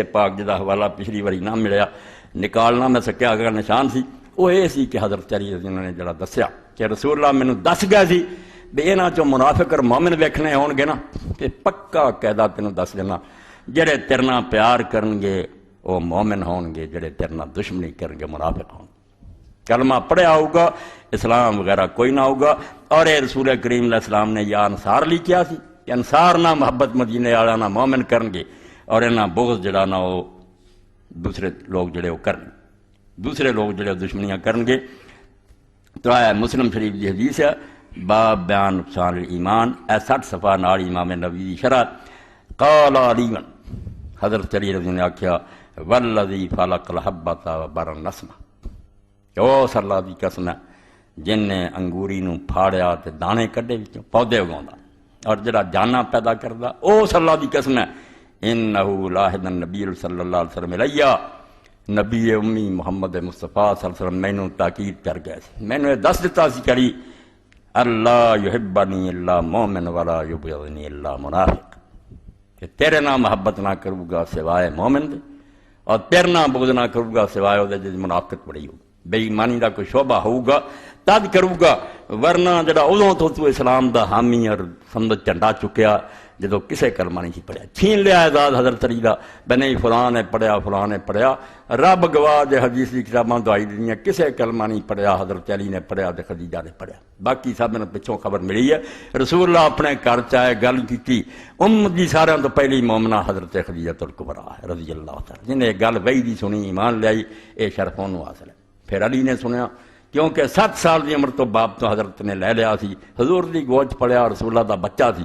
پاک جدا حوالہ پچھلی واری نہ ملیا نکالنا میں سکیا اگر نشان سی وہ یہ سی کہ حضرت علی رضی اللہ نے جڑا دسیا کہ رسول اللہ مینوں دس گئے سی بھی یہاں چوں منافق اور مومن ویکھنے ہون گے نا تے پکا قاعدہ تینوں دس دینا جڑے تیرے نال پیار کرن گے وہ مومن ہون گے، جڑے تیرے نال دشمنی کرن گے منافق ہون گے۔ کلمہ پڑھیا ہوگا اسلام وغیرہ کوئی نہ ہوگا۔ اور اے رسول کریم علیہ السلام نے یا انصار لکھیا سی کہ انصار نہ محبت مدینے والا نہ مومن کرن گے اور انہاں بغض جڑا نہ وہ دوسرے لوگ جڑے وہ کرن دوسرے لوگ جڑے دشمنیاں کرن گے۔ تو آیا مسلم شریف دی حدیث ہے باب بیان نقصان الایمان 60 صفحہ نال امام نووی دی شرح قال علی حضرت علی رضی اللہ نے آکھیا والذی فلق الحبۃ وبر النسمہ کہ اس اللہ دی قسم ہے جن نے انگوری نو پھاڑیا تے دانے کڈے وچوں پودے اگاوندا اور جڑا جانا پیدا کردا اس اللہ دی قسم ہے انہو لاحد النبی صلی اللہ علیہ وسلم علیہ نبی امی محمد مصطفیٰ صلی اللہ علیہ وسلم مینوں تاکید کر گئے سی مینوں یہ دس دیتا سی کری اللہ یحبنی اللہ مومن ولا یبغضنی اللہ منافق کہ تیرے نام محبت نہ کروں گا سوائے مومن دے اور تیرے نام بغض نہ کروں گا سوائے وہ دے جس منافقت بڑی ہو بے ایمانی دا کوئی شعبہ ہوگا تد کروں گا ورنہ جڑا ادوں تو اسلام دا حامی اور سمجھ چنڈا چکیا جدو کسے کلمہ نہیں سی پڑھیا چھین لیا اعزاز حضرت علی دا بنی فلاں نے پڑھیا رب گواہ دے حدیث دی کتاباں دعائی دیاں کسے کلمہ نہیں پڑھیا حضرت علی نے پڑھیا تے خدیجہ نے پڑھیا باقی سب نے پچھوں خبر ملی ہے رسول اللہ اپنے گھر چاہے گل کی دی سارے تو پہلی مومنہ حضرت خدیجہ الکبریٰ رضی اللہ تعالی جنہیں گل وہی دی سنی ایمان لے آئی اے شرف انہوں حاصل ہے پھر علی نے سنیا کیونکہ 7 سال دی عمر تو باپ تو حضرت نے لے لیا سی حضور دی گوچ پڑھیا رسول اللہ دا بچہ سی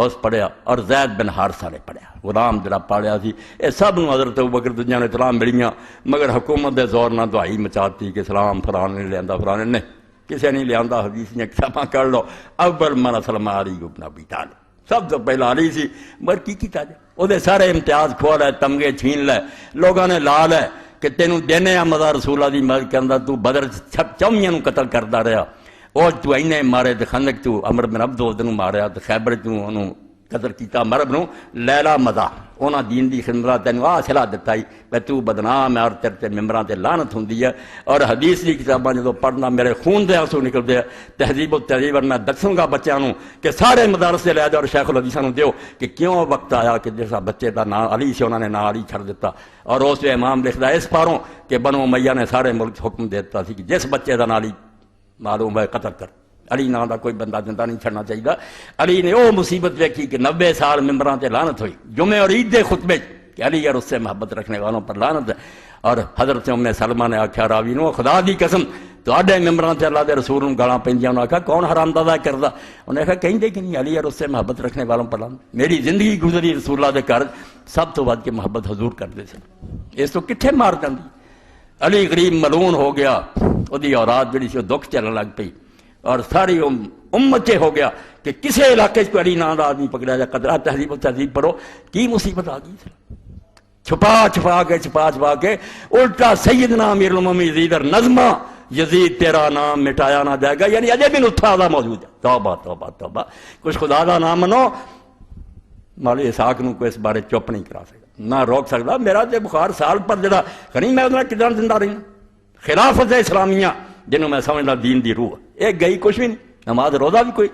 اس پڑھیا اور زید بن حارثہ نے پڑھیا غلام جڑا پاڑیا سی اے سب نو حضرت ابوبکر دنیا نے اطلاع ملیاں مگر حکومت دے زور نہ دعائی مچاتی کہ اسلام فلاں نے لیاندا فلاں نے نہیں کسے نہیں لیاندا حدیث نے کتاباں کر لو اول من اسلم علی بن ابی طالب سب تو پہلا علی سی مگر کی کیتا جائے او دے سارے امتیاز کھو لے تمغے چھین لے لوگاں نے لا لے کہ تینوں دینے آ مزہ رسول اللہ دی مدد کے اندر تو بدر 54 قتل کردا رہا اور تو اینے مارے تے خندق تو عمر بن عبد نو ماریا تے خیبر تو انہوں قتل کیتا مرب نو لیلا مزہ انہاں دین دی خدمت تینوں آ صلاح دتا ہی تو بدنام ہے اور تیرے ممبراں تے لعنت ہوندی ہے اور حدیث دی کتاباں جدوں پڑھنا میرے خون دے آنسو نکلدے ہیں تہذیب و تہذیب اور میں دسوں گا بچیاں نو کہ سارے مدارس سے لے جاؤ اور شیخ الحدیثاں نو دیو کہ کیوں وقت آیا کہ جیسا بچے دا نام علی سے انہوں نے نام علی چھڑ دیتا اور اس امام لکھدا اس پاروں کہ بنو امیہ نے سارے ملک حکم دیتا سی کہ جس بچے دا نام علی معلوم ہے قتل کر علی نام دا کوئی بندہ زندہ نہیں چھڑنا چاہیے علی نے وہ مصیبت دیکھی کہ 90 سال ممبراں تے لعنت ہوئی جمعے اور عید دے خطبے کہ علی اور اس سے محبت رکھنے والوں پر لعنت ہے اور حضرت ام سلمہ نے آکھیا راوی نو خدا دی قسم تواڈے ممبراں تے اللہ دے رسول نوں گالاں پیندیاں انہاں آکھیا کون حرامزادہ کردا انہاں آکھیا کہندے کہ نہیں علی اور اس سے محبت رکھنے والوں پر لعنت میری زندگی گزری رسول اللہ دے گھر سب تو ود کے محبت حضور کردے سن اس تو کتھے مار جاندی علی غریب ملعون ہو گیا اودی اولاد جڑی سی دکھ چلن لگ پئی اور ساری امت سے ہو گیا کہ کسی علاقے کو علی نام دا آدمی پکڑا جائے قدرہ تہذیب و تہذیب پڑھو کی مصیبت آ گئی چھپا کے الٹا سیدنا امیر المومنین یزید اور نظمہ یزید تیرا نام مٹایا نہ جائے گا یعنی اجے بھی لطفہ دا موجود ہے توبہ توبہ توبہ کچھ خدا دا نام منو مولوی اسحاق نو کو اس بارے چپ نہیں کرا سکتا نہ روک سکتا میرا تے بخار سال پر جڑا نہیں میں ادھر کدھر زندہ رہی خلافت اسلامیہ جنہوں میں سمجھنا دین دی روح ایک گئی کچھ بھی نہیں نماز روزہ بھی کوئی